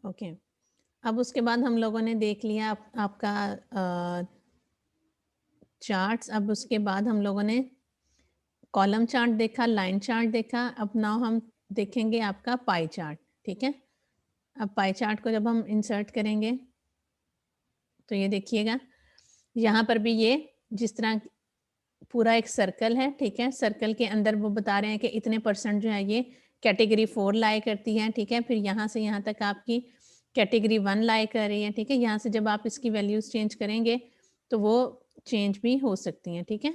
Okay. अब उसके बाद हम लोगों ने देख लिया आपका चार्ट्स। अब उसके बाद हम लोगों ने कॉलम चार्ट देखा, लाइन चार्ट देखा। अब नाउ हम देखेंगे आपका पाई चार्ट। ठीक है, अब पाई चार्ट को जब हम इंसर्ट करेंगे तो ये देखिएगा, यहाँ पर भी ये जिस तरह पूरा एक सर्कल है, ठीक है, सर्कल के अंदर वो बता रहे हैं कि इतने परसेंट जो है ये कैटेगरी 4 लाई करती है। ठीक है, फिर यहाँ से यहाँ तक आपकी कैटेगरी 1 लाई कर रही है। ठीक है, यहाँ से जब आप इसकी वैल्यूज चेंज करेंगे तो वो चेंज भी हो सकती हैं। ठीक है,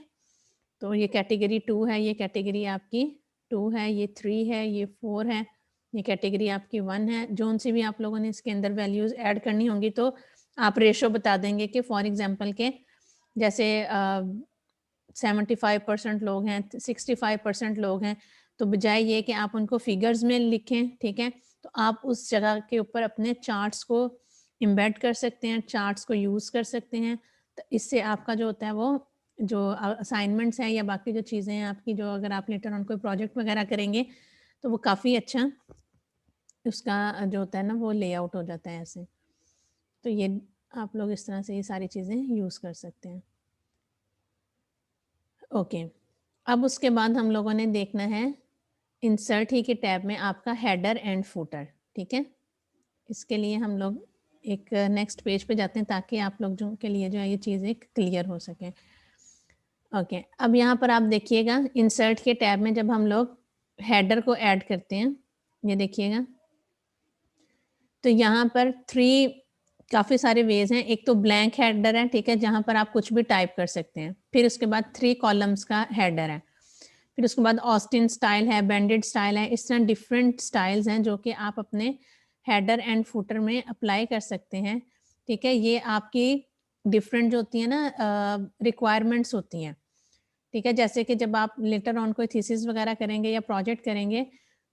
तो ये कैटेगरी 2 है, ये कैटेगरी आपकी 2 है, ये 3 है, ये 4 है, ये कैटेगरी आपकी 1 है। जोन सी भी आप लोगों ने इसके अंदर वैल्यूज ऐड करनी होंगी तो आप रेशो बता देंगे कि फॉर एग्जांपल के जैसे 75% लोग हैं, 65% लोग हैं, तो बजाय ये कि आप उनको फिगर्स में लिखें, ठीक है, तो आप उस जगह के ऊपर अपने चार्ट्स को इम्बेड कर सकते हैं, चार्ट्स को यूज़ कर सकते हैं। तो इससे आपका जो होता है वो जो असाइनमेंट्स हैं या बाकी जो चीज़ें हैं आपकी, जो अगर आप लेटर ऑन कोई प्रोजेक्ट वगैरह करेंगे तो वो काफ़ी अच्छा उसका जो होता है ना वो लेआउट हो जाता है ऐसे। तो ये आप लोग इस तरह से ये सारी चीज़ें यूज़ कर सकते हैं। ओके, अब उसके बाद हम लोगों ने देखना है इंसर्ट ही के टैब में आपका हेडर एंड फुटर। ठीक है, इसके लिए हम लोग एक नेक्स्ट पेज पे जाते हैं ताकि आप लोग जो के लिए जो है ये चीज़ें क्लियर हो सकें। ओके, अब यहाँ पर आप देखिएगा इंसर्ट के टैब में जब हम लोग हेडर को ऐड करते हैं, ये देखिएगा, तो यहाँ पर 3 काफ़ी सारे वेज हैं। एक तो ब्लैंक हेडर है, ठीक है, जहाँ पर आप कुछ भी टाइप कर सकते हैं। फिर उसके बाद 3 कॉलम्स का हेडर है। फिर उसके बाद ऑस्टिन स्टाइल है, बैंडेड स्टाइल है। इस तरह डिफरेंट स्टाइल्स हैं जो कि आप अपने हेडर एंड फुटर में अप्लाई कर सकते हैं। ठीक है, ये आपकी डिफरेंट जो होती है ना रिक्वायरमेंट्स होती हैं। ठीक है, जैसे कि जब आप लेटर ऑन कोई थीसिस वगैरह करेंगे या प्रोजेक्ट करेंगे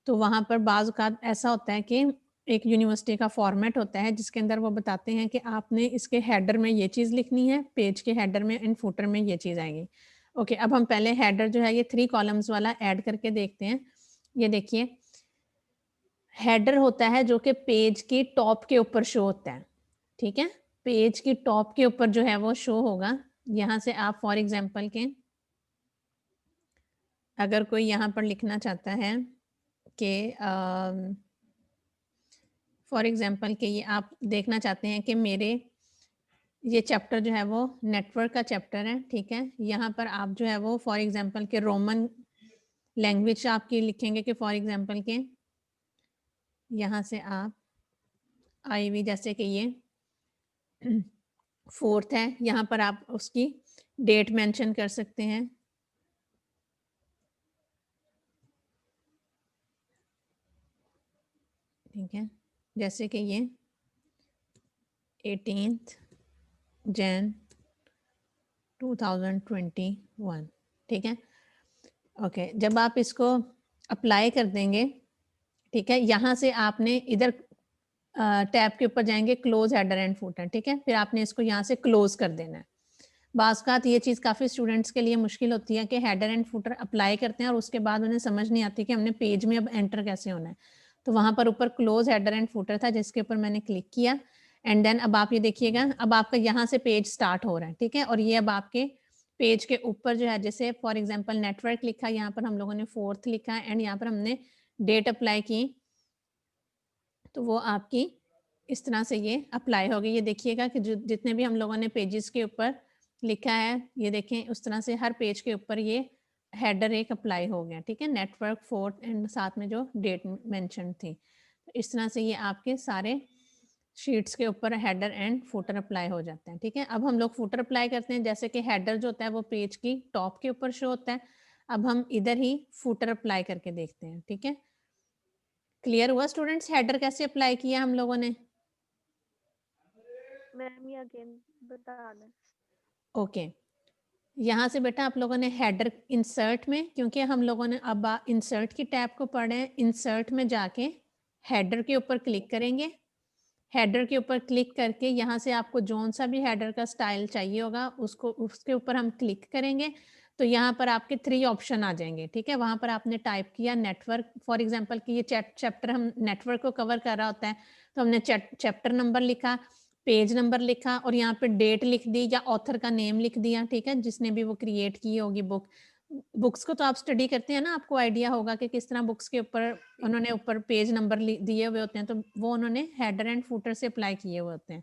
तो वहाँ पर बाज़ औक़ात ऐसा होता है कि एक यूनिवर्सिटी का फॉर्मेट होता है जिसके अंदर वो बताते हैं कि आपने इसके हेडर में ये चीज़ लिखनी है, पेज के हेडर में एंड फुटर में ये चीज़ आएगी। ओके, अब हम पहले हेडर जो है ये 3 कॉलम्स वाला ऐड करके देखते हैं। ये देखिए, हेडर होता है जो कि पेज की टॉप के ऊपर शो होता है। ठीक है, पेज की टॉप के ऊपर जो है वो शो होगा। यहाँ से आप फॉर एग्जांपल के अगर कोई यहाँ पर लिखना चाहता है कि फॉर एग्जांपल कि ये आप देखना चाहते हैं कि मेरे ये चैप्टर जो है वो नेटवर्क का चैप्टर है। ठीक है, यहाँ पर आप जो है वो फॉर एग्जांपल के रोमन लैंग्वेज आपकी लिखेंगे कि फॉर एग्जांपल के यहाँ से आप आईवी जैसे कि ये 4th है, यहाँ पर आप उसकी डेट मेंशन कर सकते हैं। ठीक है, जैसे कि ये 18th Jan 2021। ठीक है, ओके, जब आप इसको अप्लाई कर देंगे, ठीक है, यहाँ से आपने इधर टैब के ऊपर जाएंगे क्लोज हेडर एंड फुटर। ठीक है, फिर आपने इसको यहाँ से क्लोज कर देना है। बाज़ ये चीज़ काफ़ी स्टूडेंट्स के लिए मुश्किल होती है कि हेडर एंड फुटर अप्लाई करते हैं और उसके बाद उन्हें समझ नहीं आती कि हमने पेज में अब एंटर कैसे होना है। तो वहाँ पर ऊपर क्लोज हेडर एंड फुटर था जिसके ऊपर मैंने क्लिक किया एंड देन अब आप ये देखिएगा, अब आपका यहाँ से पेज स्टार्ट हो रहा है। ठीक है, और ये अब आपके पेज के ऊपर जो है, जैसे फॉर एग्जाम्पल नेटवर्क लिखा, यहाँ पर हम लोगों ने 4th लिखा एंड यहाँ पर हमने डेट अप्लाई की, तो वो आपकी इस तरह से ये अप्लाई होगी। ये देखिएगा कि जितने भी हम लोगों ने पेजेस के ऊपर लिखा है, ये देखें उस तरह से हर पेज के ऊपर ये हेडर एक अप्लाई हो गया। ठीक है, नेटवर्क 4th एंड साथ में जो डेट मेंशन थी, इस तरह से ये आपके सारे शीट्स के ऊपर हेडर एंड फुटर अप्लाई हो जाते हैं। ठीक है, अब हम लोग फुटर अप्लाई करते हैं। जैसे कि हेडर जो होता है वो पेज की टॉप के ऊपर शो होता है, अब हम इधर ही फुटर अप्लाई करके देखते हैं। ठीक है, क्लियर हुआ स्टूडेंट्स हेडर कैसे अप्लाई किया हम लोगों ने? मैम ये अगेन बता दें। ओके, यहाँ से बेटा आप लोगों ने हेडर इंसर्ट में, क्योंकि हम लोगों ने अब इंसर्ट की टैब को पढ़े हैं, इंसर्ट में जाके हेडर के ऊपर क्लिक करेंगे। हेडर के ऊपर क्लिक करके यहाँ से आपको जौन सा भी हेडर का स्टाइल चाहिए होगा उसको उसके ऊपर हम क्लिक करेंगे। तो यहाँ पर आपके 3 ऑप्शन आ जाएंगे, ठीक है। वहाँ पर आपने टाइप किया नेटवर्क, फॉर एग्जांपल कि ये चैप्टर हम नेटवर्क को कवर कर रहा होता है, तो हमने चैप्टर नंबर लिखा, पेज नंबर लिखा और यहाँ पे डेट लिख दी या ऑथर का नेम लिख दिया, ठीक है, जिसने भी वो क्रिएट की होगी बुक। बुक्स को तो आप स्टडी करते हैं ना, आपको आइडिया होगा कि किस तरह बुक्स के ऊपर उन्होंने ऊपर पेज नंबर दिए हुए होते हैं, तो वो उन्होंने हेडर एंड फुटर से अप्लाई किए हुए होते हैं,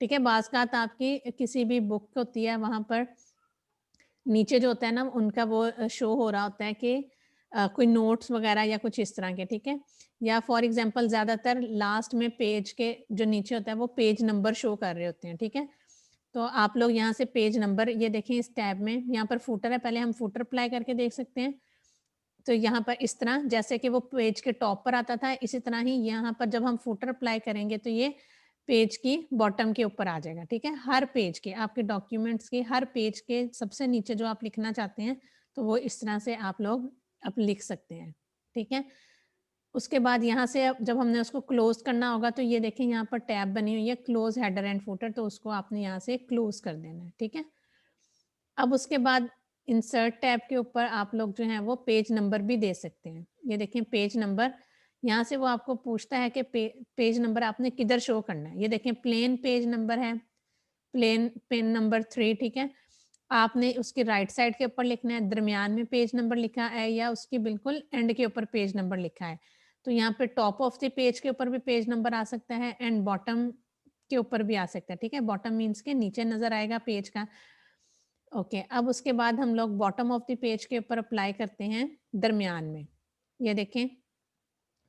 ठीक है। बाज़-औक़ात आपकी किसी भी बुक होती है, वहाँ पर नीचे जो होता है ना, उनका वो शो हो रहा होता है कि कोई नोट्स वगैरह या कुछ इस तरह के, ठीक है। या फॉर एग्जांपल ज़्यादातर लास्ट में पेज के जो नीचे होता है वो पेज नंबर शो कर रहे होते हैं, ठीक है। तो आप लोग यहाँ से पेज नंबर ये देखें इस टैब में, यहाँ पर फुटर है, पहले हम फुटर अप्लाई करके देख सकते हैं। तो यहाँ पर इस तरह जैसे कि वो पेज के टॉप पर आता था, इसी तरह ही यहाँ पर जब हम फुटर अप्लाई करेंगे तो ये पेज की बॉटम के ऊपर आ जाएगा, ठीक है। हर पेज के, आपके डॉक्यूमेंट्स के हर पेज के सबसे नीचे जो आप लिखना चाहते हैं, तो वो इस तरह से आप लोग अब लिख सकते हैं, ठीक है। उसके बाद यहाँ से अब जब हमने उसको क्लोज़ करना होगा, तो ये देखें यहाँ पर टैब बनी हुई है क्लोज़ हेडर एंड फुटर, तो उसको आपने यहाँ से क्लोज़ कर देना है, ठीक है। अब उसके बाद इंसर्ट टैब के ऊपर आप लोग जो हैं वो पेज नंबर भी दे सकते हैं। ये देखें पेज नंबर, यहाँ से वो आपको पूछता है कि पेज नंबर आपने किधर शो करना है। ये देखें प्लेन पेज नंबर है, प्लेन पेन नंबर 3, ठीक है। आपने उसके राइट साइड के ऊपर लिखना है, दरमियान में पेज नंबर लिखा है या उसकी बिल्कुल एंड के ऊपर पेज नंबर लिखा है। तो यहाँ पे टॉप ऑफ द पेज के ऊपर भी पेज नंबर आ सकता है एंड बॉटम के ऊपर भी आ सकता है, ठीक है। बॉटम मीन्स के नीचे नज़र आएगा पेज का। ओके, अब उसके बाद हम लोग बॉटम ऑफ द पेज के ऊपर अप्लाई करते हैं दरमियान में। ये देखें,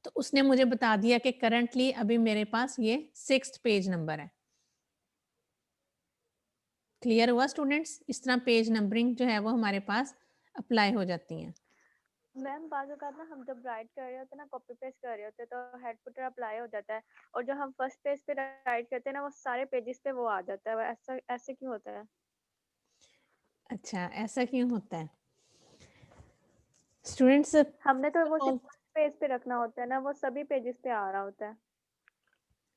तो उसने मुझे बता दिया कि करंटली अभी मेरे पास ये 6th पेज नंबर है। क्लियर हुआ स्टूडेंट्स? इस तरह पेज नंबरिंग जो है वो हमारे पास अप्लाई हो जाती हैं। मैम बाज़ औक़ात ना हम जब राइट कर रहे होते हैं ना, कॉपी पेस्ट कर रहे होते हैं, तो हेड फुटर अप्लाई हो जाता है और जो हम फर्स्ट पेज पे राइट करते हैं ना, वो सारे पेजेस पे वो आ जाता है। वो ऐसा ऐसे क्यों होता है? अच्छा, ऐसा क्यों होता है? स्टूडेंट्स हमने तो वो सिर्फ ऑल फर्स्ट पेज पे रखना होता है ना, वो सभी पेजेस पे आ रहा होता है।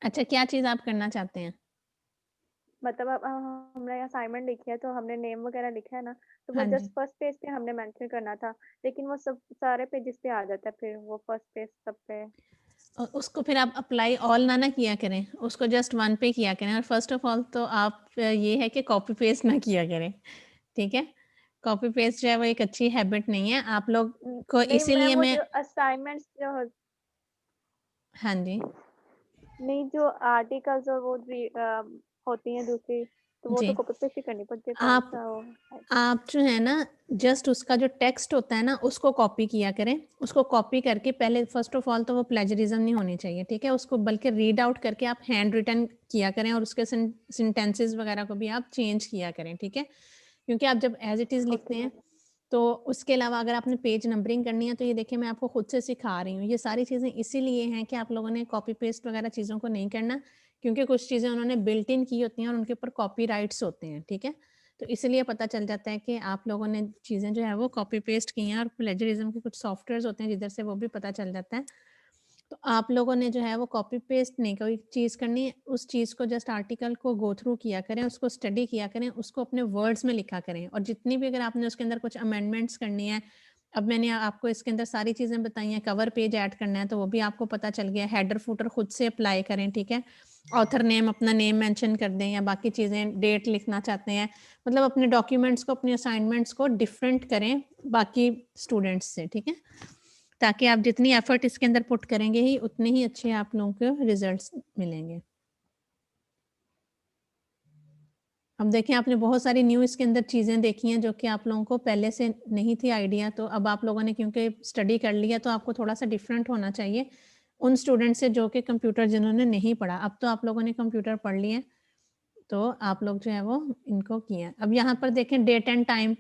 अच्छा, क्या चीज़ आप करना चाहते हैं? मतलब अब हमने असाइनमेंट लिखी है, तो हमने नेम वगैरह लिखा है ना, तो वो हाँ जस्ट जी। फर्स्ट पेज पे हमने मेंशन करना था, लेकिन वो सब सारे पेजेस पे आ जाता है फिर वो फर्स्ट पेज सब पे। उसको फिर आप अप्लाई ऑल ना किया करें, उसको जस्ट वन पे किया करें और फर्स्ट ऑफ ऑल तो आप ये है कि कॉपी पेस्ट ना किया करें, ठीक है? कॉपी पेस्ट जो है वो एक अच्छी हैबिट नहीं है। आप लोग को नहीं इसीलिए मैम, वो मैं जो असाइनमेंट्स जो हाँ जी, नहीं, जो आर्टिकल्स और वो होती हैं दूसरी, तो वो तो जी। कॉपी पेस्ट ही करनी पड़ती है, आप कौन-सा वो है? आप जो है ना जस्ट उसका जो टेक्स्ट होता है ना उसको कॉपी किया करें। उसको कॉपी करके पहले फर्स्ट ऑफ ऑल तो वो प्लेजरिज्म नहीं होनी चाहिए, ठीक है? उसको बल्कि रीड आउट करके आप हैंड रिटन किया करें और उसके सेंटेंसेस वगैरह को भी आप चेंज किया करें, ठीक है? क्योंकि आप जब एज़ इट इज़ लिखते ओके हैं, मैम। तो उसके अलावा अगर आपने पेज नंबरिंग करनी है तो ये देखिए मैं आपको खुद से सिखा रही हूँ। ये सारी चीज़ें इसीलिए हैं कि आप लोगों ने कॉपी पेस्ट वगैरह चीज़ों को नहीं करना, क्योंकि कुछ चीज़ें उन्होंने बिल्ट इन की होती हैं और उनके ऊपर कॉपीराइट्स होते हैं, ठीक है? तो इसलिए पता चल जाता है कि आप लोगों ने चीज़ें जो है वो कॉपी पेस्ट की हैं और प्लेजरिज्म के कुछ सॉफ्टवेयर्स होते हैं जिधर से वो भी पता चल जाता है। तो आप लोगों ने जो है वो कॉपी पेस्ट नहीं कोई चीज़ करनी है, उस चीज़ को जस्ट आर्टिकल को गो थ्रू किया करें, उसको स्टडी किया करें, उसको अपने वर्ड्स में लिखा करें और जितनी भी अगर आपने उसके अंदर कुछ अमेंडमेंट्स करनी है, अब मैंने आपको इसके अंदर सारी चीज़ें बताई हैं, कवर पेज ऐड करना है तो वो भी आपको पता चल गया, हेडर फुटर खुद से अप्लाई करें, ठीक है? ऑथर नेम अपना नेम मेंशन कर दें या बाकी चीज़ें डेट लिखना चाहते हैं, मतलब अपने डॉक्यूमेंट्स को, अपने असाइनमेंट्स को डिफरेंट करें बाकी स्टूडेंट्स से, ठीक है? ताकि आप जितनी एफर्ट इसके अंदर पुट करेंगे ही उतने ही अच्छे आप लोगों को रिजल्ट्स मिलेंगे। अब देखें आपने बहुत सारी न्यू इसके अंदर चीज़ें देखी हैं जो कि आप लोगों को पहले से नहीं थी आइडिया, तो अब आप लोगों ने क्योंकि स्टडी कर लिया तो आपको थोड़ा-सा डिफरेंट होना चाहिए उन स्टूडेंट से जो कि कंप्यूटर जिन्होंने नहीं पढ़ा। अब तो आप लोगों ने कंप्यूटर पढ़ लिए हैं, तो आप लोग जो है वो इनको किए हैं। अब यहाँ पर देखें डेट एंड टाइम,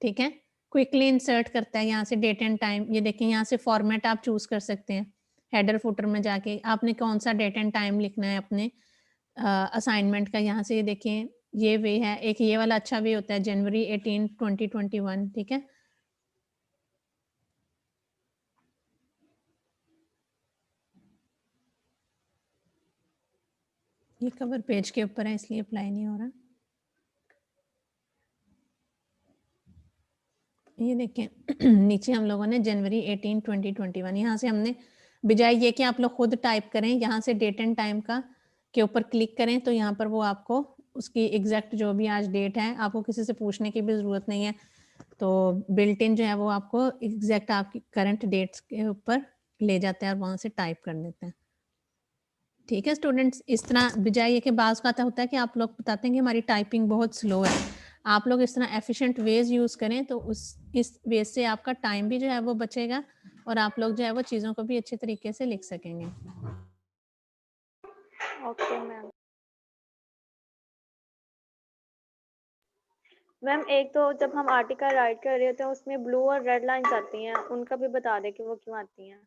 ठीक है? क्विकली इंसर्ट करता है यहाँ से डेट एंड टाइम। ये देखिए यहाँ से फॉर्मेट आप चूज़ कर सकते हैं। हेडर फुटर में जाके आपने कौन-सा डेट एंड टाइम लिखना है अपने असाइनमेंट का। यहाँ से ये देखें ये वे है। एक ये वाला अच्छा वे होता है जनवरी 18, 2021, ठीक है? ये कवर पेज के ऊपर है इसलिए अप्लाई नहीं हो रहा। ये देखें नीचे हम लोगों ने जनवरी 18 2021, यहाँ से हमने बजाय ये कि आप लोग खुद टाइप करें, यहाँ से डेट एंड टाइम का के ऊपर क्लिक करें तो यहाँ पर वो आपको उसकी एग्जैक्ट जो भी आज डेट है, आपको किसी से पूछने की भी ज़रूरत नहीं है, तो बिल्ट इन जो है वो आपको एग्जैक्ट आपकी करंट डेट्स के ऊपर ले जाता है और वहाँ से टाइप कर देते हैं। ठीक है स्टूडेंट्स, इस तरह बजाय ये कि बाज़ का होता है कि आप लोग बताते हैं कि हमारी टाइपिंग बहुत स्लो है, आप लोग इस तरह एफिशिएंट वेज यूज़ करें तो इस वेज से आपका टाइम भी जो है वो बचेगा और आप लोग जो है वो चीज़ों को भी अच्छे तरीके से लिख सकेंगे। Okay ma'am. मैम एक तो जब हम आर्टिकल राइट कर रहे होते हैं उसमें ब्लू और रेड लाइंस आती हैं, उनका भी बता दें कि वो क्यों आती हैं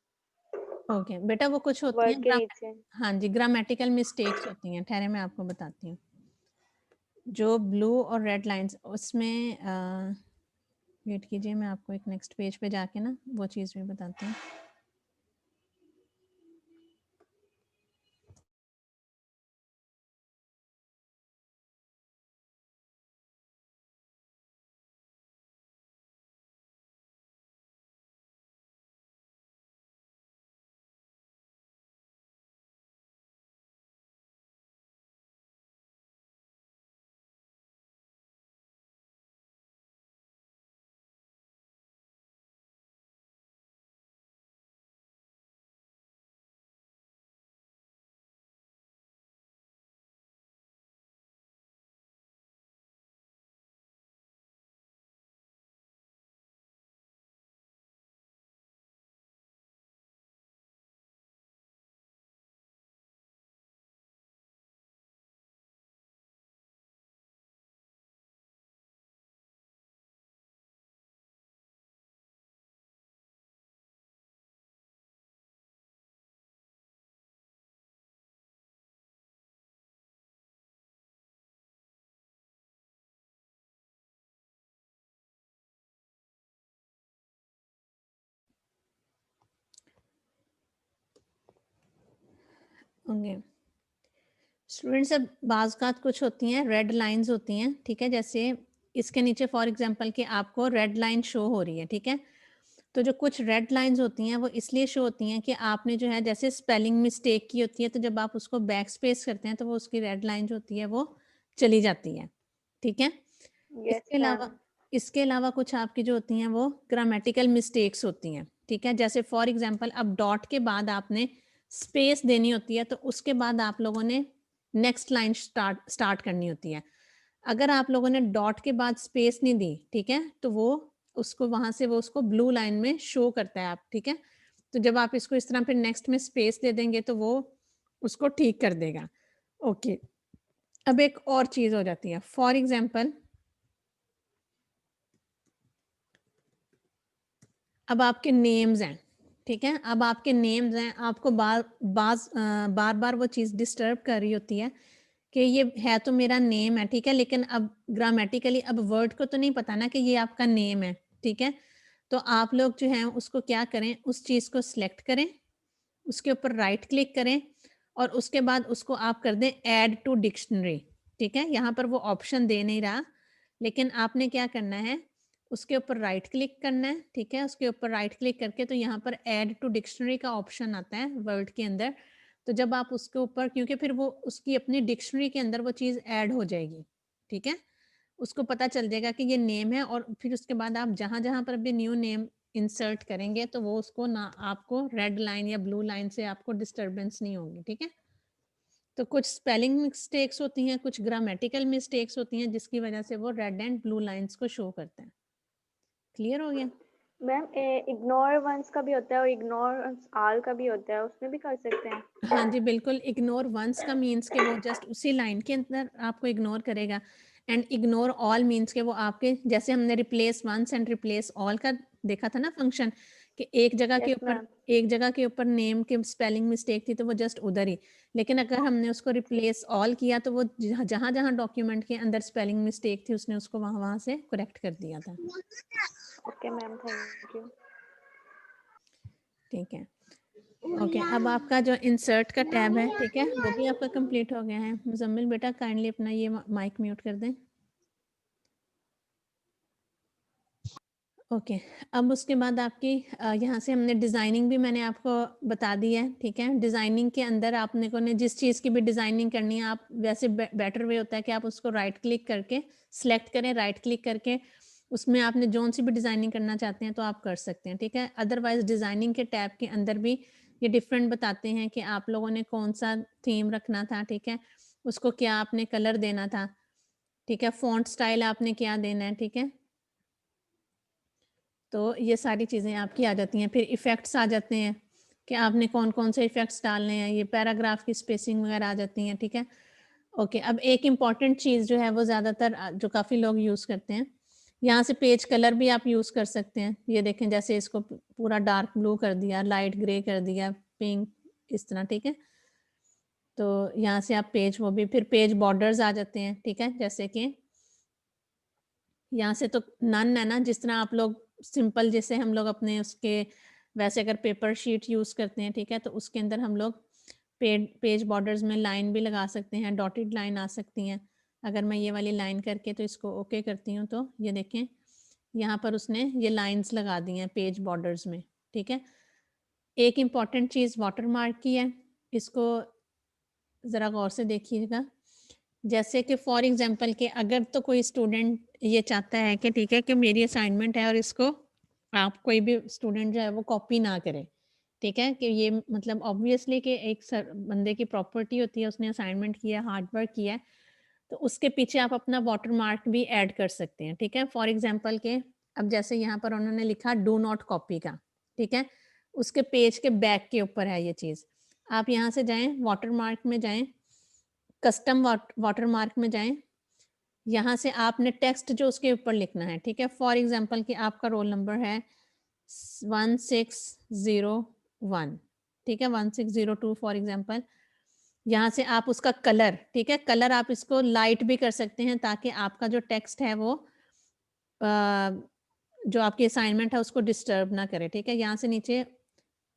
ओके बेटा, वो कुछ होती वर्ड हैं के नीचे। हाँ जी, ग्रामेटिकल मिस्टेक्स होती हैं, ठहरे मैं आपको बताती हूँ। जो ब्लू और रेड लाइंस उसमें वेट कीजिए, मैं आपको एक नेक्स्ट पेज पे जाके ना वो चीज़ भी बताती हूँ। ओके स्टूडेंट्स, अब बाज़ात कुछ होती हैं रेड लाइंस होती हैं, ठीक है, जैसे इसके नीचे फॉर एग्जांपल कि आपको रेड लाइन शो हो रही है, ठीक है, तो जो कुछ रेड लाइंस होती हैं वो इसलिए शो होती हैं कि आपने जो है जैसे स्पेलिंग मिस्टेक की होती है, तो जब आप उसको बैक स्पेस करते हैं तो वो उसकी रेड लाइन जो होती है वो चली जाती है, ठीक है। यस इसके अलावा मैम। इसके अलावा कुछ आपकी जो होती हैं वो ग्रामेटिकल मिस्टेक्स होती हैं, ठीक है, जैसे फॉर एग्जांपल अब डॉट के बाद आपने स्पेस देनी होती है तो उसके बाद आप लोगों ने नेक्स्ट लाइन स्टार्ट करनी होती है। अगर आप लोगों ने डॉट के बाद स्पेस नहीं दी, ठीक है, तो वो उसको वहां से वो उसको ब्लू लाइन में शो करता है, आप ठीक है, तो जब आप इसको इस तरह फिर नेक्स्ट में स्पेस दे देंगे तो वो उसको ठीक कर देगा। ओके, अब एक और चीज हो जाती है, फॉर एग्जाम्पल अब आपके नेम्स हैं, ठीक है, अब आपके नेम्स हैं, आपको बार बार वो चीज़ डिस्टर्ब कर रही होती है कि ये है तो मेरा नेम है, ठीक है, लेकिन अब ग्रामेटिकली अब वर्ड को तो नहीं पता ना कि ये आपका नेम है, ठीक है, तो आप लोग जो हैं उसको क्या करें, उस चीज़ को सिलेक्ट करें, उसके ऊपर राइट क्लिक करें और उसके बाद उसको आप कर दें ऐड टू डिक्शनरी, ठीक है, यहाँ पर वो ऑप्शन दे नहीं रहा, लेकिन आपने क्या करना है, उसके ऊपर राइट क्लिक करना है, ठीक है, उसके ऊपर राइट क्लिक करके तो यहाँ पर ऐड टू डिक्शनरी का ऑप्शन आता है वर्ड के अंदर, तो जब आप उसके ऊपर, क्योंकि फिर वो उसकी अपनी डिक्शनरी के अंदर वो चीज़ ऐड हो जाएगी, ठीक है, उसको पता चल जाएगा कि ये नेम है और फिर उसके बाद आप जहाँ जहाँ पर भी न्यू नेम इंसर्ट करेंगे तो वो उसको ना आपको रेड लाइन या ब्लू लाइन से आपको डिस्टरबेंस नहीं होगी, ठीक है। तो कुछ स्पेलिंग मिस्टेक्स होती हैं, कुछ ग्रामेटिकल मिस्टेक्स होती हैं जिसकी वजह से वो रेड एंड ब्लू लाइंस को शो करते हैं। क्लियर हो गया? मैम इग्नोर वंस का भी होता है और इग्नोर ऑल का भी होता है, उसमें भी कर सकते हैं। हाँ जी बिल्कुल, इग्नोर वंस का मीन्स के वो जस्ट उसी लाइन के अंदर आपको इग्नोर करेगा, एंड इग्नोर ऑल मीन्स के वो आपके, जैसे हमने replace once and replace all का देखा था ना फंक्शन, कि यस मैम। एक जगह के ऊपर नेम के स्पेलिंग मिस्टेक थी तो वो जस्ट उधर ही, लेकिन अगर हमने उसको रिप्लेस ऑल किया तो वो जहाँ जहाँ डॉक्यूमेंट के अंदर स्पेलिंग मिस्टेक थी उसने उसको वहाँ वहाँ से करेक्ट कर दिया था। Okay ma'am, thank you. ठीक है, ओके अब आपका जो इंसर्ट का टैब है, ठीक है, वो भी आपका कंप्लीट हो गया है। मुजम्मिल बेटा काइंडली अपना ये माइक म्यूट कर दें। ओके, अब उसके बाद आपकी यहाँ से हमने डिज़ाइनिंग भी मैंने आपको बता दी है, ठीक है? डिज़ाइनिंग के अंदर आपने को ने जिस चीज़ की भी डिज़ाइनिंग करनी है, आप वैसे बेटर वे होता है कि आप उसको राइट क्लिक करके सेलेक्ट करें, राइट क्लिक करके उसमें आपने जौन-सी भी डिज़ाइनिंग करना चाहते हैं, तो आप कर सकते हैं, ठीक है? अदरवाइज़ डिज़ाइनिंग के टैब के अंदर भी ये डिफरेंट बताते हैं कि आप लोगों ने कौन-सा थीम रखना था, ठीक है? उसको क्या आपने कलर देना था, ठीक है? फ़ॉन्ट स्टाइल आपने क्या देना है, ठीक है? तो ये सारी चीज़ें आपकी आ जाती हैं। फिर इफ़ेक्ट्स आ जाते हैं कि आपने कौन-कौन से इफ़ेक्ट्स डालने हैं, ये पैराग्राफ की स्पेसिंग वगैरह आ जाती हैं, ठीक है? ओके, अब एक इम्पॉर्टेंट चीज़ जो है वो ज़्यादातर जो काफ़ी लोग यूज़ करते हैं, यहाँ से पेज कलर भी आप यूज़ कर सकते हैं। ये देखें जैसे इसको पूरा डार्क ब्लू कर दिया, लाइट ग्रे कर दिया, पिंक इस तरह, ठीक है? तो यहाँ से आप पेज वो भी फिर पेज बॉर्डर्स आ जाते हैं, ठीक है? जैसे कि यहाँ से तो नन है ना, जिस तरह आप लोग सिंपल जैसे हम लोग अपने उसके वैसे अगर पेपर शीट यूज़ करते हैं, ठीक है? तो उसके अंदर हम लोग पेज बॉर्डर्स में लाइन भी लगा सकते हैं, डॉटेड लाइन आ सकती हैं। अगर मैं ये वाली लाइन करके तो इसको ओके करती हूँ, तो ये देखें, यहाँ पर उसने ये लाइन्स लगा दी हैं पेज बॉर्डर्स में, ठीक है? एक इम्पॉर्टेंट चीज़ वाटरमार्क की है, इसको ज़रा गौर से देखिएगा। जैसे कि फॉर एग्ज़ाम्पल कि अगर तो कोई स्टूडेंट ये चाहता है कि ठीक है कि मेरी असाइनमेंट है और इसको आप कोई भी स्टूडेंट जो है वो कॉपी ना करे, ठीक है? कि ये मतलब ऑब्वियसली कि एक बंदे की प्रॉपर्टी होती है, उसने असाइनमेंट किया, हार्ड वर्क किया है, तो उसके पीछे आप अपना वाटरमार्क भी ऐड कर सकते हैं, ठीक है? फॉर एग्ज़ाम्पल के अब जैसे यहाँ पर उन्होंने लिखा डू नॉट कॉपी का, ठीक है? उसके पेज के बैक के ऊपर है ये चीज़। आप यहाँ से जाएँ, वाटरमार्क में जाएँ, कस्टम वाटरमार्क में जाएँ, यहाँ से आपने टेक्स्ट जो उसके ऊपर लिखना है, ठीक है? फॉर एग्ज़ाम्पल कि आपका रोल नंबर है 1601, ठीक है? 1602 फॉर एग्ज़ाम्पल। यहाँ से आप उसका कलर, ठीक है? कलर आप इसको लाइट भी कर सकते हैं ताकि आपका जो टेक्स्ट है वो अ, जो आपकी असाइनमेंट है उसको डिस्टर्ब ना करे, ठीक है? यहाँ से नीचे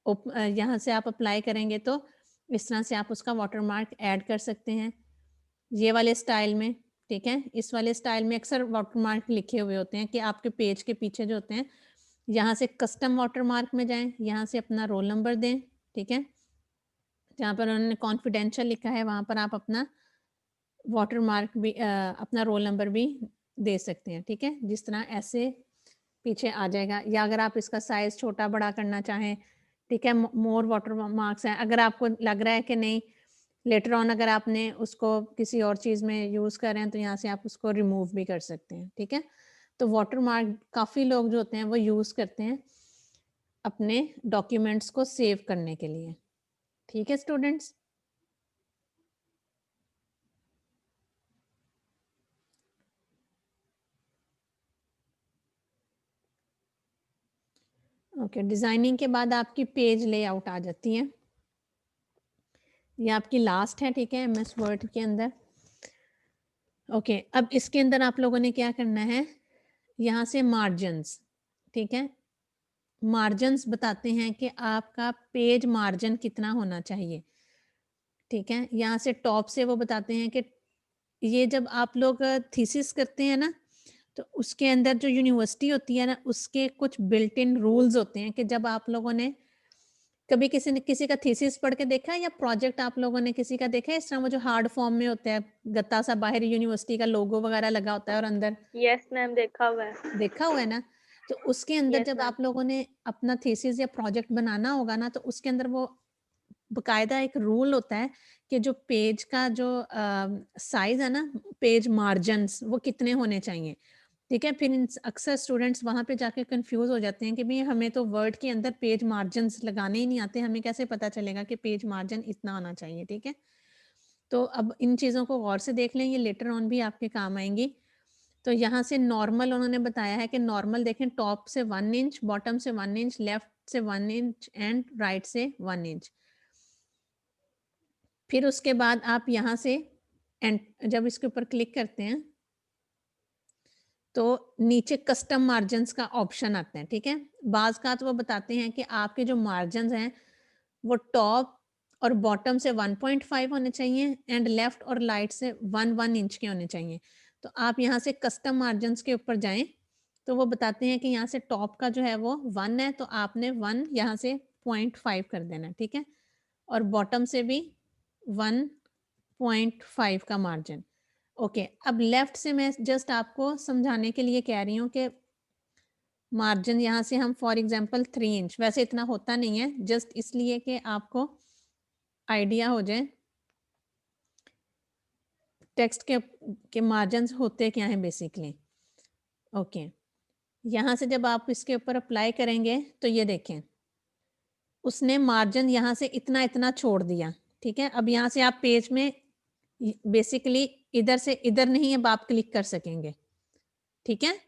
यहाँ से आप अप्लाई करेंगे तो इस तरह से आप उसका वाटरमार्क ऐड कर सकते हैं। ये वाले स्टाइल में, ठीक है? इस वाले स्टाइल में अक्सर वाटरमार्क लिखे हुए होते हैं कि आपके पेज के पीछे जो होते हैं, यहाँ से कस्टम वाटरमार्क में जाएँ, यहाँ से अपना रोल नंबर दें, ठीक है? जहाँ पर उन्होंने कॉन्फिडेंशियल लिखा है, वहाँ पर आप अपना वाटरमार्क भी अपना रोल नंबर भी दे सकते हैं, ठीक है? जिस तरह ऐसे पीछे आ जाएगा या अगर आप इसका साइज़ छोटा-बड़ा करना चाहें, ठीक है? मोर वाटर मार्क्स हैं, अगर आपको लग रहा है कि नहीं लेटर ऑन अगर आपने उसको किसी और चीज़ में यूज़ कर रहे हैं, तो यहाँ से आप उसको रिमूव भी कर सकते हैं, ठीक है? तो वाटरमार्क काफ़ी लोग जो होते हैं, वो यूज़ करते हैं अपने डॉक्यूमेंट्स को सेव करने के लिए, ठीक है स्टूडेंट्स? ओके, डिज़ाइनिंग के बाद आपकी पेज लेआउट आ जाती है। ये आपकी लास्ट है, ठीक है? एमएस वर्ड के अंदर। ओके, अब इसके अंदर आप लोगों ने क्या करना है, यहाँ से मार्जिन्स, ठीक है? मार्जिन्स बताते हैं कि आपका पेज मार्जिन कितना होना चाहिए, ठीक है? यहाँ से टॉप से वो बताते हैं कि ये जब आप लोग थीसिस करते हैं ना, तो उसके अंदर जो यूनिवर्सिटी होती है ना, उसके कुछ बिल्ट इन रूल्स होते हैं कि जब आप लोगों ने कभी किसी ने किसी का थीसिस पढ़ के देखा है या प्रोजेक्ट आप लोगों ने किसी का देखा है इस तरह वो जो हार्ड फॉर्म में होता है, गत्ता सा बाहर यूनिवर्सिटी का लोगो वगैरह लगा होता है और अंदर यस मैम, देखा हुआ है। देखा हुआ है ना? तो उसके अंदर यस जब मैम। आप लोगों ने अपना थीसिस या प्रोजेक्ट बनाना होगा ना, तो उसके अंदर वो बकायदा एक रूल होता है कि जो पेज का जो साइज़ है ना, पेज मार्जिन्स वो कितने होने चाहिए, ठीक है? फिर अक्सर स्टूडेंट्स वहाँ पे जाके कन्फ्यूज़ हो जाते हैं कि भई हमें तो वर्ड के अंदर पेज मार्जिन्स लगाने ही नहीं आते, हमें कैसे पता चलेगा कि पेज मार्जिन इतना होना चाहिए, ठीक है? तो अब इन चीज़ों को गौर से देख लें, ये लेटर ऑन भी आपके काम आएँगी। तो यहाँ से नॉर्मल उन्होंने बताया है कि नॉर्मल देखें टॉप से 1 इंच, बॉटम से 1 इंच, लेफ्ट से 1 इंच एंड राइट से 1 इंच। फिर उसके बाद आप यहाँ से एंड जब इसके ऊपर क्लिक करते हैं, तो नीचे कस्टम मार्जिन्स का ऑप्शन आता है, ठीक है? बाज़-औक़ात वो बताते हैं कि आपके जो मार्जिन्स हैं, वो टॉप और बॉटम से 1.5 होने चाहिए एंड लेफ्ट और राइट से 1 इंच के होने चाहिए। तो आप यहाँ से कस्टम मार्जिन्स के ऊपर जाएँ, तो वो बताते हैं कि यहाँ से टॉप का जो है वो 1 है, तो आपने 1 यहाँ से 0.5 कर देना है, ठीक है? और बॉटम से भी 1.5 का मार्जिन। ओके, अब लेफ्ट से मैं जस्ट आपको समझाने के लिए कह रही हूँ कि मार्जिन यहाँ से हम फॉर एग्जांपल 3 इंच, वैसे इतना होता नहीं है, जस्ट इसलिए कि आपको आइडिया हो जाए टेक्स्ट के मार्जिन होते क्या हैं बेसिकली। ओके, यहाँ से जब आप इसके ऊपर अप्लाई करेंगे तो ये देखें उसने मार्जिन यहाँ से इतना इतना छोड़ दिया, ठीक है? अब यहाँ से आप पेज में बेसिकली इधर से इधर नहीं अब आप क्लिक कर सकेंगे, ठीक है?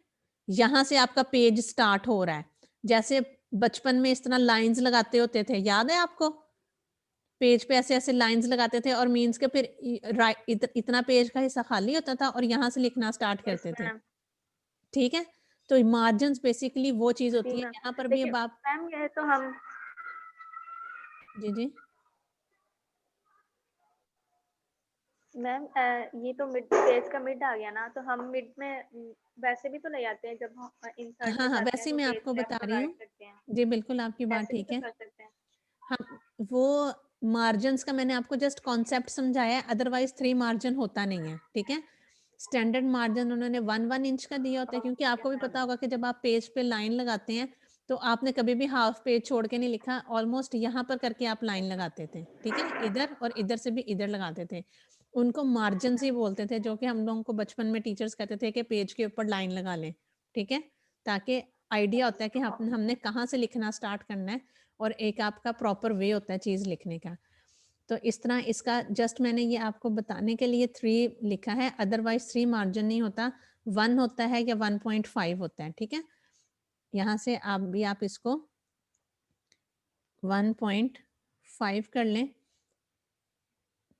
यहाँ से आपका पेज स्टार्ट हो रहा है। जैसे बचपन में इस तरह लाइंस लगाते होते थे, याद है आपको? पेज पे ऐसे-ऐसे लाइंस लगाते थे और मीन्स के फिर इतना पेज का हिस्सा खाली होता था और यहाँ से लिखना स्टार्ट यस करते थे, मैम। ठीक है? तो मार्जिन्स बेसिकली वो चीज़ जी होती है, मैम। यहाँ पर भी देखिए अब आप मैम, ये तो हम जी, जी। मैम ये तो मिड पेज का मिड आ गया ना, तो हम मिड में वैसे भी तो ले आते हैं जब हम इंसर्ट हाँ, पे हाँ, जाते वैसे हैं ही तो मैं पेज आपको बता लेफ्ट और रही हूँ। राइट करते हैं। जी, बिल्कुल आपकी बात ऐसे भी ठीक तो है। कर सकते हैं। हम वो मार्जिन्स का मैंने आपको जस्ट कॉन्सेप्ट समझाया है, अदरवाइज़ 3 मार्जिन होता नहीं है, ठीक है? स्टैंडर्ड मार्जिन उन्होंने 1-1 इंच का दिया होता है क्योंकि ओके आपको भी मैम। पता होगा कि जब आप पेज पे लाइन लगाते हैं, तो आपने कभी भी हाफ पेज छोड़ के नहीं लिखा, ऑलमोस्ट यहाँ पर करके आप लाइन लगाते थे, ठीक है? इधर और इधर से भी इधर लगाते थे। उनको मार्जिन्स ही बोलते थे, जो कि हम लोगों को बचपन में टीचर्स कहते थे कि पेज के ऊपर लाइन लगा लें, ठीक है? ताकि आइडिया होता है कि हमने कहाँ से लिखना स्टार्ट करना है और एक आपका प्रॉपर वे होता है चीज़ लिखने का। तो इस तरह इसका जस्ट मैंने ये आपको बताने के लिए 3 लिखा है, अदरवाइज़ 3 मार्जिन नहीं होता, 1 होता है या 1.5 होता है, ठीक है? यहाँ से आप इसको 1.5 कर लें,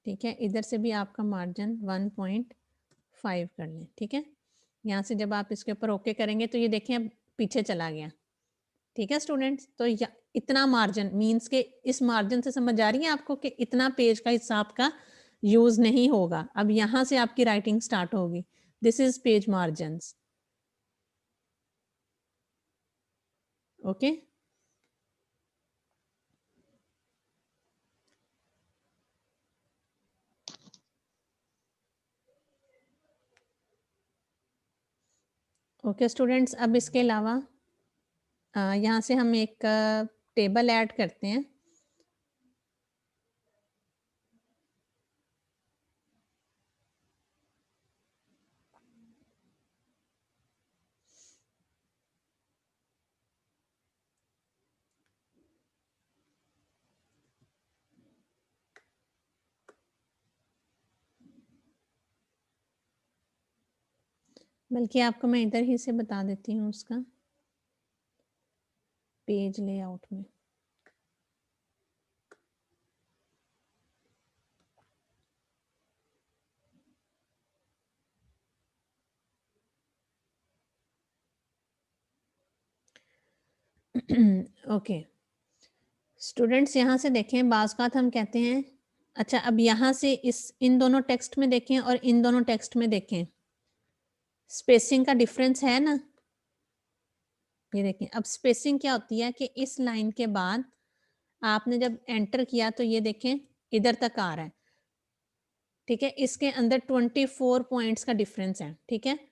ठीक है? इधर से भी आपका मार्जिन 1.5 कर लें, ठीक है? यहाँ से जब आप इसके ऊपर ओके करेंगे तो ये देखें अब पीछे चला गया, ठीक है स्टूडेंट्स? तो इतना मार्जिन मीन्स के इस मार्जिन से समझ आ रही है आपको कि इतना पेज का हिस्सा आपका यूज़ नहीं होगा। अब यहाँ से आपकी राइटिंग स्टार्ट होगी। This is page margins. Okay? Okay students, अब इसके अलावा यहाँ से हम एक टेबल ऐड करते हैं। बल्कि आपको मैं इधर ही से बता देती हूँ उसका पेज लेआउट में। ओके स्टूडेंट्स, यहाँ से देखें बाज़ औक़ात हम कहते हैं अच्छा अब यहाँ से इन दोनों टेक्स्ट में देखें और इन दोनों टेक्स्ट में देखें, स्पेसिंग का डिफरेंस है ना? ये देखें, अब स्पेसिंग क्या होती है कि इस लाइन के बाद आपने जब एंटर किया तो ये देखें इधर तक आ रहा है, ठीक है? इसके अंदर 24 पॉइंट्स का डिफरेंस है, ठीक है?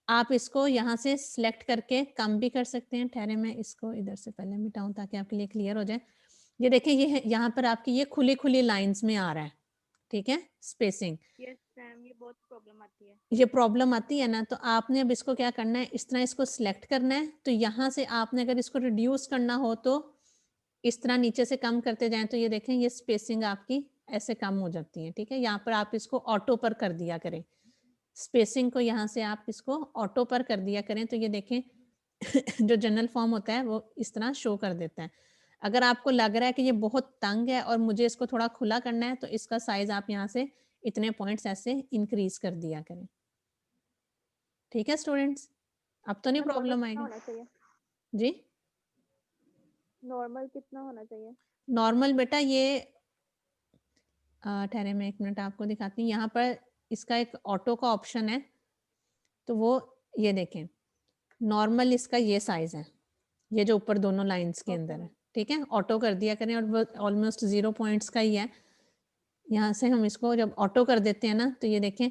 आप इसको यहाँ से सिलेक्ट करके कम भी कर सकते हैं। ठहरे मैं इसको इधर से पहले मिटाऊँ ताकि आपके लिए क्लियर हो जाए। ये देखें ये है यहाँ पर आपकी ये खुली-खुली लाइन्स में आ रहा है, ठीक है? स्पेसिंग। यस मैम, ये बहुत प्रॉब्लम आती है। ये प्रॉब्लम आती है ना, तो आपने अब इसको क्या करना है, इस तरह इसको सिलेक्ट करना है, तो यहाँ से आपने अगर इसको रिड्यूस करना हो तो इस तरह नीचे से कम करते जाएँ तो ये देखें ये स्पेसिंग आपकी ऐसे कम हो जाती है, ठीक है? यहाँ पर आप इसको ऑटो पर कर दिया करें। स्पेसिंग को यहाँ से आप इसको ऑटो पर कर दिया करें तो ये देखें जो जनरल फॉर्म होता है वो इस तरह शो कर देता है। अगर आपको लग रहा है कि ये बहुत तंग है और मुझे इसको थोड़ा खुला करना है तो इसका साइज़ आप यहाँ से इतने पॉइंट्स ऐसे इंक्रीज़ कर दिया करें। ठीक है स्टूडेंट्स? अब तो नहीं मैम नॉर्मल प्रॉब्लम कितना आएगी? होना चाहिए? जी? नॉर्मल कितना होना चाहिए? नॉर्मल बेटा ये ठहरें मैं 1 मिनट आपको दिखाती हूँ। यहाँ पर इसका एक ऑटो का ऑप्शन है, तो वो ये देखें। नॉर्मल इसका ये साइज है, ये जो ऊपर दोनों लाइंस के अंदर है, ठीक है। ऑटो कर दिया करें, और वो ऑलमोस्ट 0 पॉइंट्स का ही है। यहाँ से हम इसको जब ऑटो कर देते हैं ना, तो ये देखें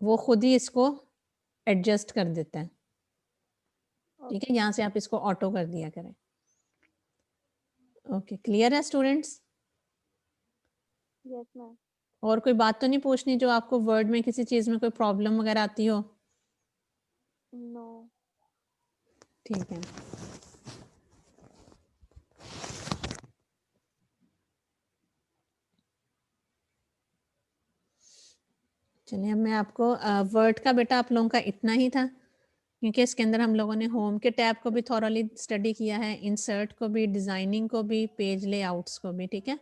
वो खुद ही इसको एडजस्ट कर देता है, ठीक है। यहाँ से आप इसको ऑटो कर दिया करें। ओके, क्लियर है स्टूडेंट्स? Yes ma'am. और कोई बात तो नहीं पूछनी जो आपको वर्ड में किसी चीज में कोई प्रॉब्लम वगैरह आती हो? नो। ठीक है। चलिए, अब मैं आपको वर्ड का बेटा आप लोगों का इतना ही था, क्योंकि इसके अंदर हम लोगों ने होम के टैब को भी थॉरली स्टडी किया है, इंसर्ट को भी, डिजाइनिंग को भी, पेज लेआउट्स को भी, ठीक है।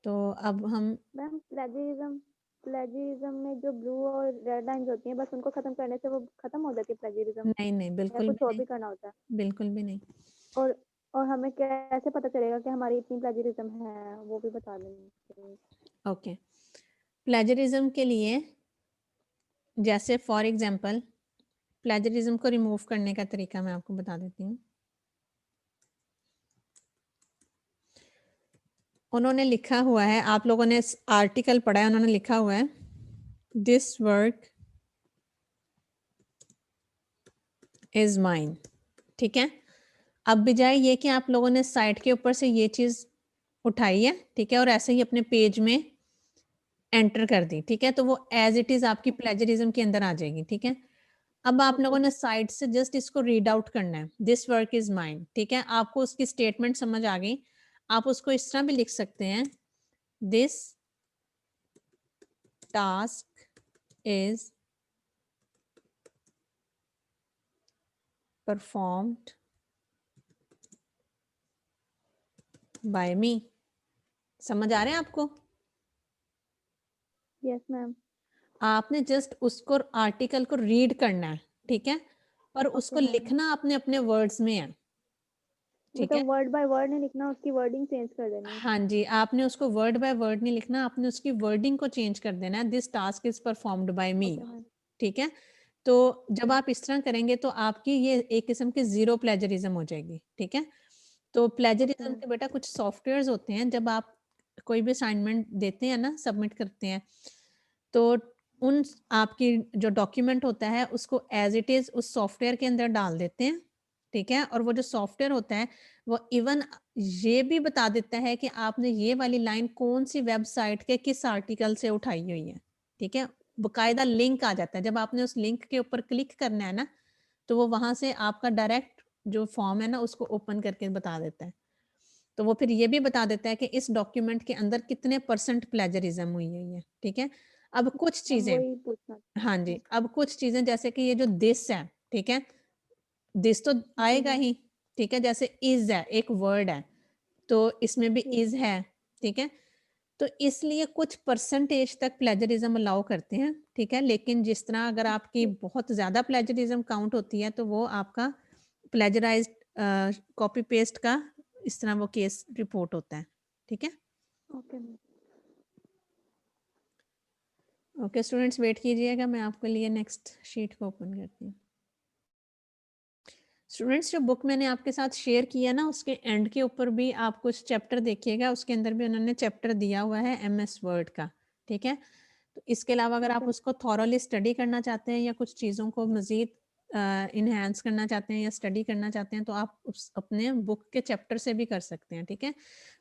तो अब हम मैम प्लेजरिज्म में जो ब्लू और रेड लाइंस होती हैं, बस उनको खत्म करने से वो खत्म हो जाती है प्लेजरिज्म, नहीं नहीं, या बिल्कुल कुछ भी और नहीं, भी करना होता है? बिल्कुल भी नहीं। और और हमें कैसे पता चलेगा कि हमारी इतनी प्लेजरिज्म है, वो भी बता देंगे। ओके, प्लेजरिज्म के लिए जैसे फॉर एग्जांपल प्लेजरिज्म को रिमूव करने का तरीका मैं आपको बता देती हूँ। उन्होंने लिखा हुआ है, आप लोगों ने आर्टिकल पढ़ा है, उन्होंने लिखा हुआ है दिस वर्क इज माइन, ठीक है। अब बजाय ये कि आप लोगों ने साइट के ऊपर से ये चीज उठाई है, ठीक है, और ऐसे ही अपने पेज में एंटर कर दी, ठीक है, तो वो एज इट इज आपकी प्लेजरिज्म के अंदर आ जाएगी, ठीक है। अब आप लोगों ने साइट से जस्ट इसको रीड आउट करना है, दिस वर्क इज माइन, ठीक है। आपको उसकी स्टेटमेंट समझ आ गई, आप उसको इस तरह भी लिख सकते हैं, this task is performed by me. समझ आ रहे हैं आपको? Yes ma'am. आपने जस्ट उसको आर्टिकल को रीड करना है, ठीक है, पर ओके उसको मैम। लिखना आपने अपने वर्ड्स में है, ठीक है। मतलब वर्ड बाय वर्ड नहीं लिखना, उसकी वर्डिंग चेंज कर देनी है। हाँ जी, आपने उसको वर्ड बाय वर्ड नहीं लिखना, आपने उसकी वर्डिंग को चेंज कर देना है, this task is performed by me, okay ma'am. ठीक है। तो जब आप इस तरह करेंगे तो आपकी ये एक किस्म की जीरो प्लेजरिज्म हो जाएगी, ठीक है। तो ओके प्लेजरिज्म मैम। के बेटा कुछ सॉफ्टवेयर्स होते हैं, जब आप कोई भी असाइनमेंट देते हैं ना, सबमिट करते हैं, तो उन आपकी जो डॉक्यूमेंट होता है उसको एज इट इज उस सॉफ्टवेयर के अंदर डाल देते हैं, ठीक है। और वो जो सॉफ्टवेयर होता है वो इवन ये भी बता देता है कि आपने ये वाली लाइन कौन सी वेबसाइट के किस आर्टिकल से उठाई हुई है, ठीक है। बकायदा लिंक आ जाता है, जब आपने उस लिंक के ऊपर क्लिक करना है ना, तो वो वहां से आपका डायरेक्ट जो फॉर्म है ना उसको ओपन करके बता देता है। तो वो फिर ये भी बता देता है कि इस डॉक्यूमेंट के अंदर कितने परसेंट प्लेजरिज्म हुई है, ठीक है। अब कुछ मैम चीजें, वही पूछना हाँ था। जी, अब कुछ चीजें जैसे कि ये जो दिस है, ठीक है, दिस तो जी आएगा मैम। ही, ठीक है। जैसे इज है, एक वर्ड है, तो इसमें भी जी। इज है, ठीक है। तो इसलिए कुछ परसेंटेज तक प्लेजरिज्म अलाउ करते हैं, ठीक है। लेकिन जिस तरह अगर आपकी जी। बहुत ज्यादा प्लेजरिज्म काउंट होती है तो वो आपका प्लेजराइज कॉपी पेस्ट का इस तरह वो केस रिपोर्ट होता है, ठीक है। Okay ma'am. Okay students, wait कीजिएगा, मैं आपके लिए नेक्स्ट शीट को ओपन करती हूँ। स्टूडेंट्स, जो बुक मैंने आपके साथ शेयर किया ना, उसके एंड के ऊपर भी आप कुछ चैप्टर देखिएगा, उसके अंदर भी उन्होंने चैप्टर दिया हुआ है एमएस वर्ड का, ठीक है। तो इसके अलावा अगर आप ओके। उसको थॉरली स्टडी करना चाहते हैं या कुछ चीज़ों को मज़ीद इन्हेंस करना चाहते हैं या स्टडी करना चाहते हैं, तो आप उस अपने बुक के चैप्टर से भी कर सकते हैं, ठीक है।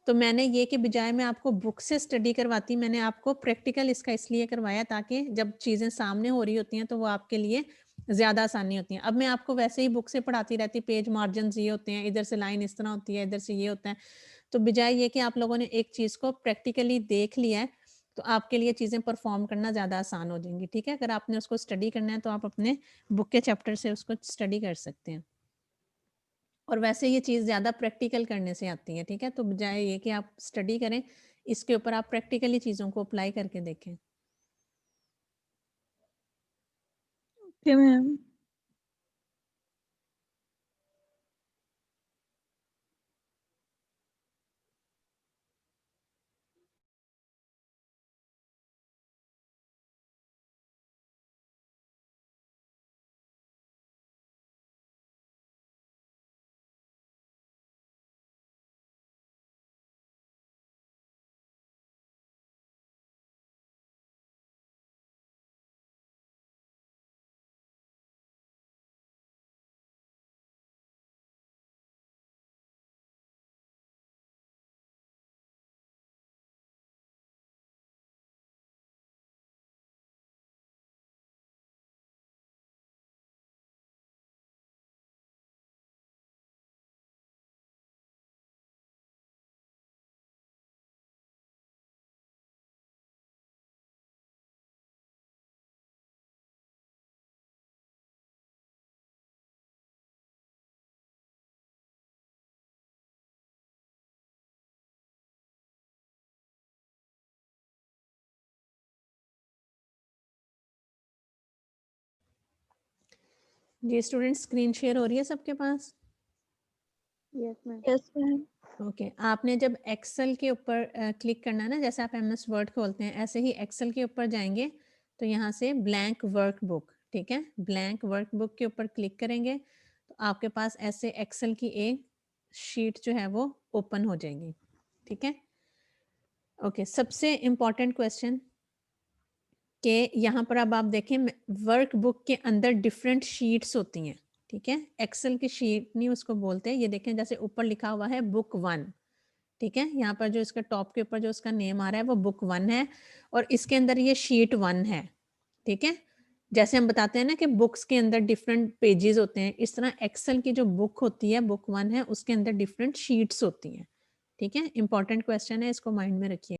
तो मैंने ये कि बजाय मैं आपको बुक से स्टडी करवाती, मैंने आपको प्रैक्टिकल इसका इसलिए करवाया ताकि जब चीज़ें सामने हो रही होती हैं तो वो आपके लिए ज़्यादा आसानी होती है। अब मैं आपको वैसे ही बुक से पढ़ाती रहती, पेज मार्जिन ये होते हैं, इधर से लाइन इस तरह होती है, इधर से ये होता है। तो बजाय ये कि आप लोगों ने एक चीज़ को प्रैक्टिकली देख लिया है, तो आपके लिए चीज़ें परफॉर्म करना ज़्यादा आसान हो जाएंगी, ठीक है। अगर आपने उसको स्टडी करना है तो आप अपने बुक के चैप्टर से उसको स्टडी कर सकते हैं। और वैसे ये चीज़ ज़्यादा प्रैक्टिकल करने से आती है, ठीक है। तो बजाय ये कि आप स्टडी करें, इसके ऊपर आप प्रैक्टिकली चीज़ों को अप्लाई करके देखें। Okay ma'am. जी स्टूडेंट, स्क्रीन शेयर हो रही है सबके पास? Yes ma'am. Yes ma'am. Okay आपने जब एक्सेल के ऊपर क्लिक करना है ना, जैसे आप एमएस वर्ड खोलते हैं ऐसे ही एक्सेल के ऊपर जाएंगे तो यहाँ से ब्लैंक वर्कबुक, ठीक है, ब्लैंक वर्कबुक के ऊपर क्लिक करेंगे तो आपके पास ऐसे एक्सेल की एक शीट जो है वो ओपन हो जाएगी, ठीक है। ओके सबसे इम्पॉर्टेंट क्वेश्चन कि यहाँ पर अब आप देखें वर्कबुक के अंदर डिफरेंट शीट्स होती हैं, ठीक है, एक्सेल की शीट नहीं उसको बोलते हैं। ये देखें जैसे ऊपर लिखा हुआ है बुक 1, ठीक है, यहाँ पर जो इसका टॉप के ऊपर जो उसका नेम आ रहा है वो बुक 1 है और इसके अंदर ये शीट 1 है, ठीक है। जैसे हम बताते हैं ना कि बुक्स के अंदर डिफरेंट पेजेस होते हैं, इस तरह एक्सेल की जो बुक होती है बुक 1 है उसके अंदर डिफरेंट शीट्स होती हैं, ठीक है। इंपॉर्टेंट क्वेश्चन है, इसको माइंड में रखिए।